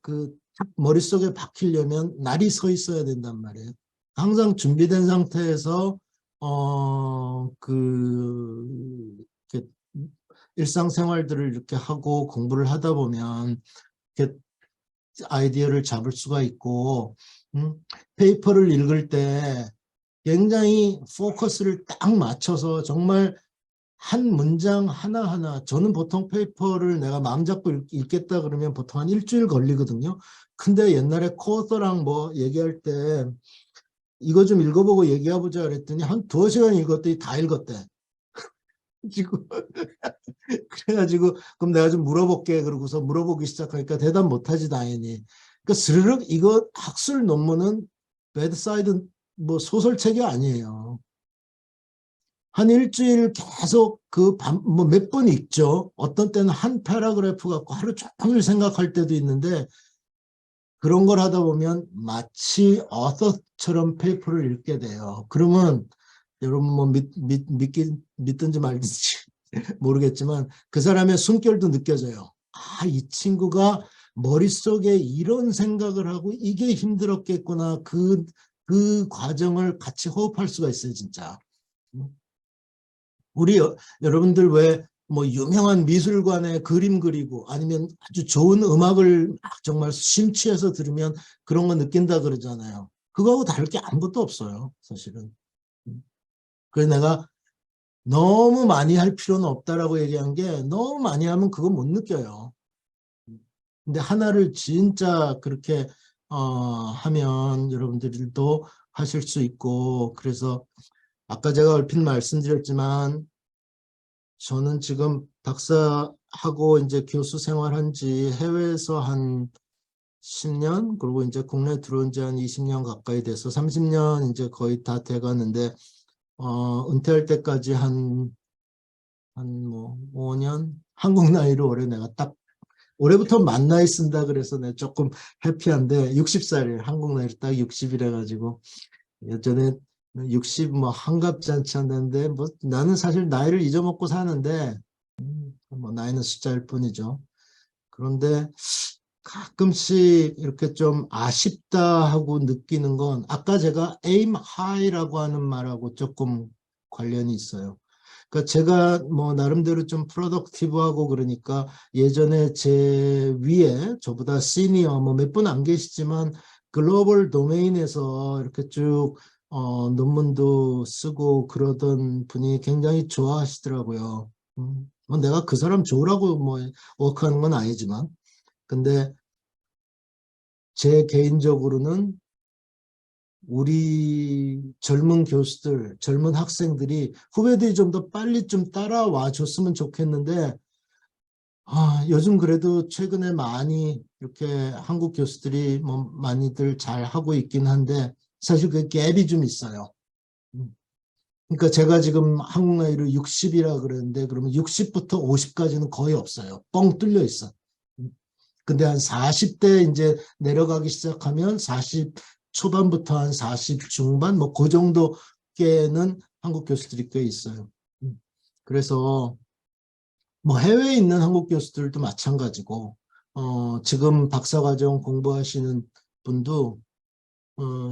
그 머릿속에 박히려면 날이 서 있어야 된단 말이에요. 항상 준비된 상태에서 이렇게 일상생활들을 이렇게 하고 공부를 하다 보면 이렇게 아이디어를 잡을 수가 있고 페이퍼를 읽을 때 굉장히 포커스를 딱 맞춰서 정말 한 문장 하나하나 저는 보통 페이퍼를 내가 마음 잡고 읽겠다 그러면 보통 한 일주일 걸리거든요. 근데 옛날에 코어서랑 뭐 얘기할 때 이거 좀 읽어보고 얘기해보자 그랬더니 한 2시간 읽었더니 다 읽었대. 그래가지고 그럼 내가 좀 물어볼게 그러고서 물어보기 시작하니까 대답 못하지 당연히. 그러니까 스르륵 이거 학술 논문은 배드사이드 뭐 소설책이 아니에요. 한 일주일 계속 뭐 몇 번 읽죠. 어떤 때는 한 패러그래프 갖고 하루 종일 생각할 때도 있는데 그런 걸 하다 보면 마치 어서처럼 페이퍼를 읽게 돼요. 그러면 여러분 뭐 믿든지 말든지 모르겠지만 그 사람의 숨결도 느껴져요. 이 친구가 머릿속에 이런 생각을 하고 이게 힘들었겠구나. 그 과정을 같이 호흡할 수가 있어요, 진짜. 우리 여러분들 왜 뭐 유명한 미술관에 그림 그리고 아니면 아주 좋은 음악을 막 정말 심취해서 들으면 그런 거 느낀다 그러잖아요. 그거하고 다를 게 아무것도 없어요, 사실은. 그래서 내가 너무 많이 할 필요는 없다라고 얘기한 게 너무 많이 하면 그거 못 느껴요. 근데 하나를 진짜 그렇게 하면 여러분들도 하실 수 있고 그래서 아까 제가 얼핏 말씀드렸지만 저는 지금 박사하고 이제 교수 생활한 지 해외에서 한 10년 그리고 이제 국내 들어온 지 한 20년 가까이 돼서 30년 이제 거의 다 돼가는데 은퇴할 때까지 한 뭐 5년 한국 나이로 올해 내가 딱 올해부터 만 나이 쓴다 그래서 내가 조금 해피한데 60살이에요. 한국 나이로 딱 60이라 가지고 예전에 60 뭐 한갑지 않지 않는데 뭐 나는 사실 나이를 잊어먹고 사는데 뭐 나이는 숫자일 뿐이죠. 그런데 가끔씩 이렇게 좀 아쉽다 하고 느끼는 건 아까 제가 aim high라고 하는 말하고 조금 관련이 있어요. 그러니까 제가 뭐 나름대로 좀 프로덕티브하고 그러니까 예전에 제 위에 저보다 시니어 뭐 몇 분 안 계시지만 글로벌 도메인에서 이렇게 쭉 논문도 쓰고 그러던 분이 굉장히 좋아하시더라고요. 뭐 내가 그 사람 좋으라고 뭐 워크하는 건 아니지만 근데 제 개인적으로는 우리 젊은 교수들, 젊은 학생들이 후배들이 좀 더 빨리 좀 따라와 줬으면 좋겠는데 요즘 그래도 최근에 많이 이렇게 한국 교수들이 뭐 많이들 잘 하고 있긴 한데 사실 그 갭이 좀 있어요. 그러니까 제가 지금 한국 나이로 60이라 그러는데 그러면 60부터 50까지는 거의 없어요. 뻥 뚫려 있어. 근데 한 40대 이제 내려가기 시작하면 40 초반부터 한 40 중반 뭐 그 정도께는 한국 교수들이 꽤 있어요. 그래서 뭐 해외에 있는 한국 교수들도 마찬가지고 지금 박사과정 공부하시는 분도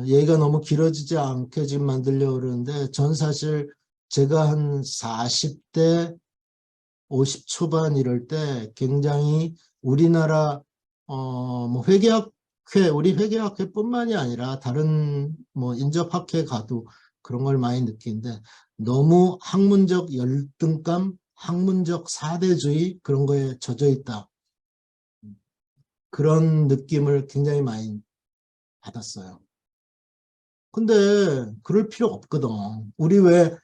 얘기가 너무 길어지지 않게 지금 만들려고 그러는데 전 사실 제가 한 40대 50 초반 이럴 때 굉장히 우리나라 뭐 회계학회 우리 회계학회뿐만이 아니라 다른 뭐 인접학회 가도 그런 걸 많이 느끼는데 너무 학문적 열등감, 학문적 사대주의 그런 거에 젖어 있다. 그런 느낌을 굉장히 많이 받았어요. 근데 그럴 필요 없거든. 우리 왜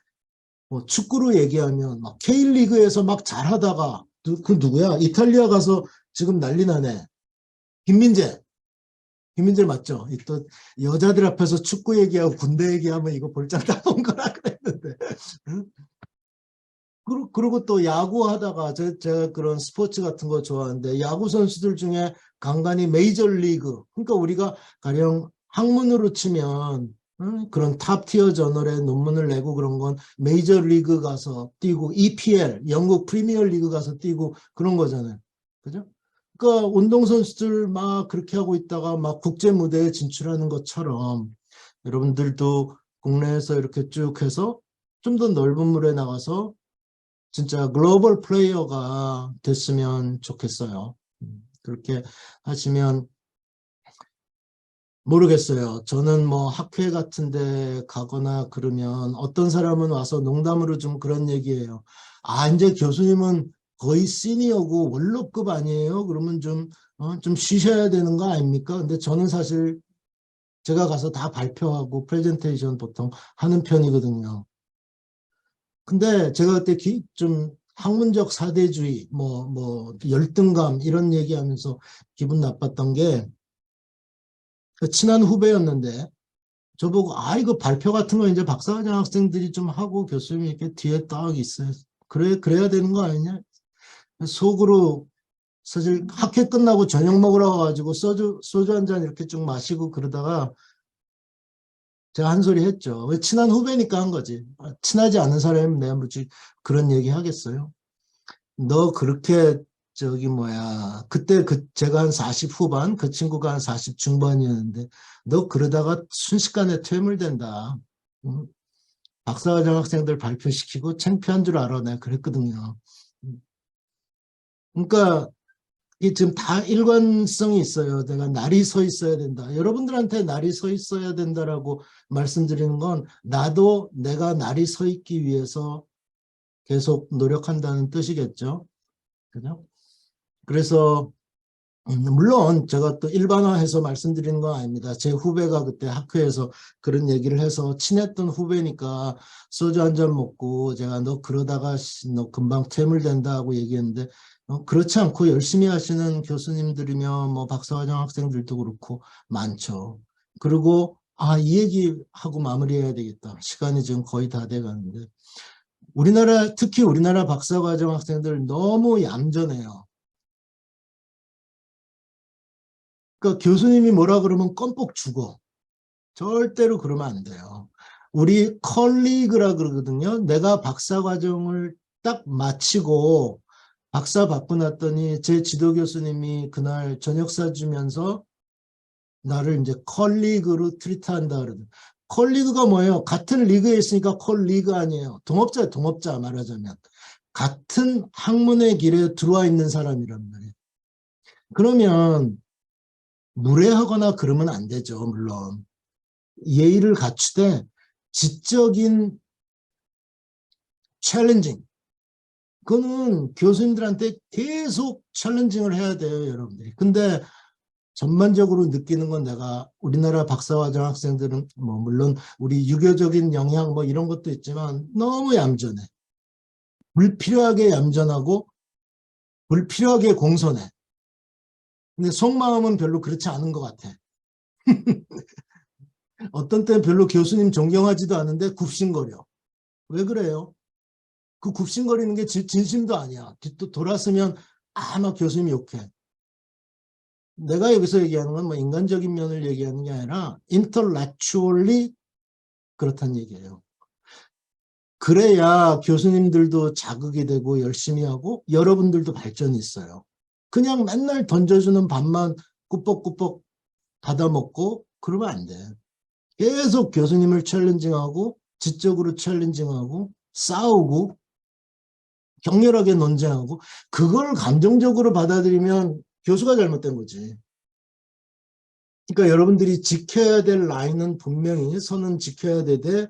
뭐 축구로 얘기하면 막 K리그에서 막 잘하다가 그 누구야? 이탈리아 가서 지금 난리 나네. 김민재. 김민재 맞죠? 또 여자들 앞에서 축구 얘기하고 군대 얘기하면 이거 볼장 따온 거라 그랬는데. 응? 그리고 또 야구 하다가 제가 그런 스포츠 같은 거 좋아하는데 야구 선수들 중에 간간히 메이저리그 그러니까 우리가 가령 학문으로 치면 그런 탑티어 저널에 논문을 내고 그런 건 메이저리그 가서 뛰고 EPL 영국 프리미어리그 가서 뛰고 그런 거잖아요. 그죠? 그러니까 운동선수들 막 그렇게 하고 있다가 막 국제 무대에 진출하는 것처럼 여러분들도 국내에서 이렇게 쭉 해서 좀 더 넓은 물에 나가서 진짜 글로벌 플레이어가 됐으면 좋겠어요. 그렇게 하시면 모르겠어요. 저는 뭐 학회 같은 데 가거나 그러면 어떤 사람은 와서 농담으로 좀 그런 얘기해요. 이제 교수님은 거의 시니어고 원로급 아니에요? 그러면 좀 쉬셔야 되는 거 아닙니까? 근데 저는 사실 제가 가서 다 발표하고 프레젠테이션 보통 하는 편이거든요. 근데 제가 그때 좀 학문적 사대주의, 뭐 열등감 이런 얘기하면서 기분 나빴던 게 그 친한 후배였는데 저보고 이거 발표 같은 거 이제 박사과정 학생들이 좀 하고 교수님이 이렇게 뒤에 딱 있어요. 그래야 되는 거 아니냐? 속으로 사실 학회 끝나고 저녁 먹으러 가가지고 소주 한 잔 이렇게 쭉 마시고 그러다가 제가 한 소리 했죠. 왜 친한 후배니까 한 거지. 친하지 않은 사람이면 내가 뭐지 그런 얘기 하겠어요. 너 그렇게 그때 제가 한 40 후반 그 친구가 한 40 중반이었는데 너 그러다가 순식간에 퇴물된다. 응? 박사과정 학생들 발표시키고 창피한 줄 알아. 내가 그랬거든요. 그러니까 이게 지금 다 일관성이 있어요. 내가 날이 서 있어야 된다. 여러분들한테 날이 서 있어야 된다라고 말씀드리는 건 나도 내가 날이 서 있기 위해서 계속 노력한다는 뜻이겠죠. 그죠? 그래서 물론 제가 또 일반화해서 말씀드리는 건 아닙니다. 제 후배가 그때 학교에서 그런 얘기를 해서 친했던 후배니까 소주 한 잔 먹고 제가 너 그러다가 너 금방 퇴물된다 하고 얘기했는데 그렇지 않고 열심히 하시는 교수님들이며 뭐 박사과정 학생들도 그렇고 많죠. 그리고 이 얘기하고 마무리해야 되겠다. 시간이 지금 거의 다 돼가는데 특히 우리나라 박사과정 학생들 너무 얌전해요. 그러니까 교수님이 뭐라 그러면 껌뻑 죽어. 절대로 그러면 안 돼요. 우리 컬리그라 그러거든요. 내가 박사과정을 딱 마치고 박사 받고 났더니 제 지도 교수님이 그날 저녁 사주면서 나를 이제 컬리그로 트리트한다 그러거든요. 컬리그가 뭐예요? 같은 리그에 있으니까 컬리그 아니에요. 동업자예요, 동업자 말하자면. 같은 학문의 길에 들어와 있는 사람이란 말이에요. 그러면 무례하거나 그러면 안 되죠, 물론. 예의를 갖추되 지적인 챌린징. 그거는 교수님들한테 계속 챌린징을 해야 돼요, 여러분들이. 근데 전반적으로 느끼는 건 내가 우리나라 박사과정 학생들은 뭐 물론 우리 유교적인 영향 뭐 이런 것도 있지만 너무 얌전해. 불필요하게 얌전하고 불필요하게 공손해. 근데 속마음은 별로 그렇지 않은 것 같아. 어떤 때는 별로 교수님 존경하지도 않은데 굽신거려. 왜 그래요? 그 굽신거리는 게 진심도 아니야. 또 돌았으면 막 교수님 욕해. 내가 여기서 얘기하는 건 뭐 인간적인 면을 얘기하는 게 아니라 intellectually 그렇다는 얘기예요. 그래야 교수님들도 자극이 되고 열심히 하고 여러분들도 발전이 있어요. 그냥 맨날 던져주는 밥만 꾸벅꾸벅 받아먹고 그러면 안 돼. 계속 교수님을 챌린징하고 지적으로 챌린징하고 싸우고 격렬하게 논쟁하고 그걸 감정적으로 받아들이면 교수가 잘못된 거지. 그러니까 여러분들이 지켜야 될 라인은 분명히 선은 지켜야 되되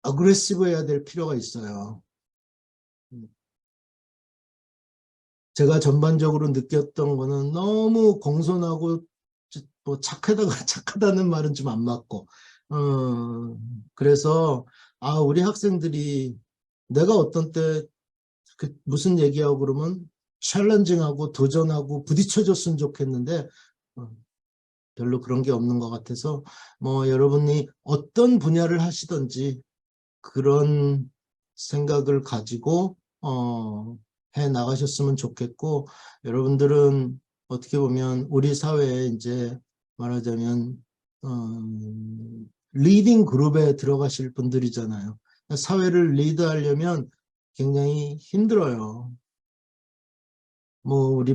어그레시브해야 될 필요가 있어요. 제가 전반적으로 느꼈던 거는 너무 공손하고 뭐 착하다는 말은 좀 안 맞고 그래서 우리 학생들이 내가 어떤 때 무슨 얘기하고 그러면 챌린징하고 도전하고 부딪혀줬으면 좋겠는데 별로 그런 게 없는 것 같아서 뭐 여러분이 어떤 분야를 하시든지 그런 생각을 가지고 해 나가셨으면 좋겠고 여러분들은 어떻게 보면 우리 사회에 이제 말하자면 리딩 그룹에 들어가실 분들이잖아요. 사회를 리드하려면 굉장히 힘들어요. 뭐 우리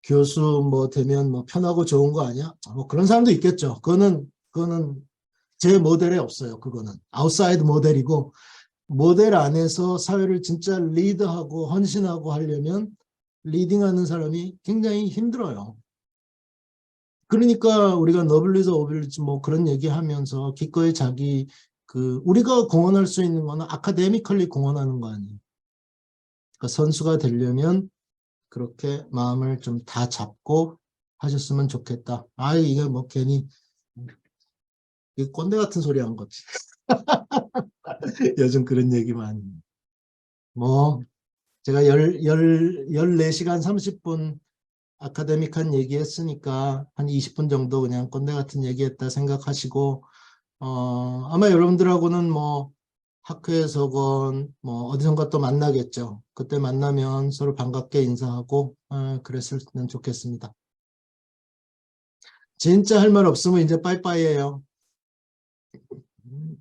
교수 뭐 되면 뭐 편하고 좋은 거 아니야? 뭐 그런 사람도 있겠죠. 그거는 제 모델에 없어요. 그거는 아웃사이드 모델이고 모델 안에서 사회를 진짜 리드하고 헌신하고 하려면 리딩하는 사람이 굉장히 힘들어요. 그러니까 우리가 너블리즈 오빌리지 뭐 그런 얘기하면서 기꺼이 자기 우리가 공헌할 수 있는 거는 아카데미컬리 공헌하는 거 아니에요. 그러니까 선수가 되려면 그렇게 마음을 좀 다 잡고 하셨으면 좋겠다. 이게 뭐 괜히 이게 꼰대 같은 소리 한 거지. 요즘 그런 얘기 많이. 뭐 제가 14시간 30분 아카데믹한 얘기 했으니까 한 20분 정도 그냥 꼰대 같은 얘기했다 생각하시고 아마 여러분들하고는 뭐 학회에서건 뭐 어디선가 또 만나겠죠. 그때 만나면 서로 반갑게 인사하고 그랬으면 좋겠습니다. 진짜 할 말 없으면 이제 빠이빠이예요.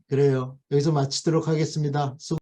그래요. 여기서 마치도록 하겠습니다.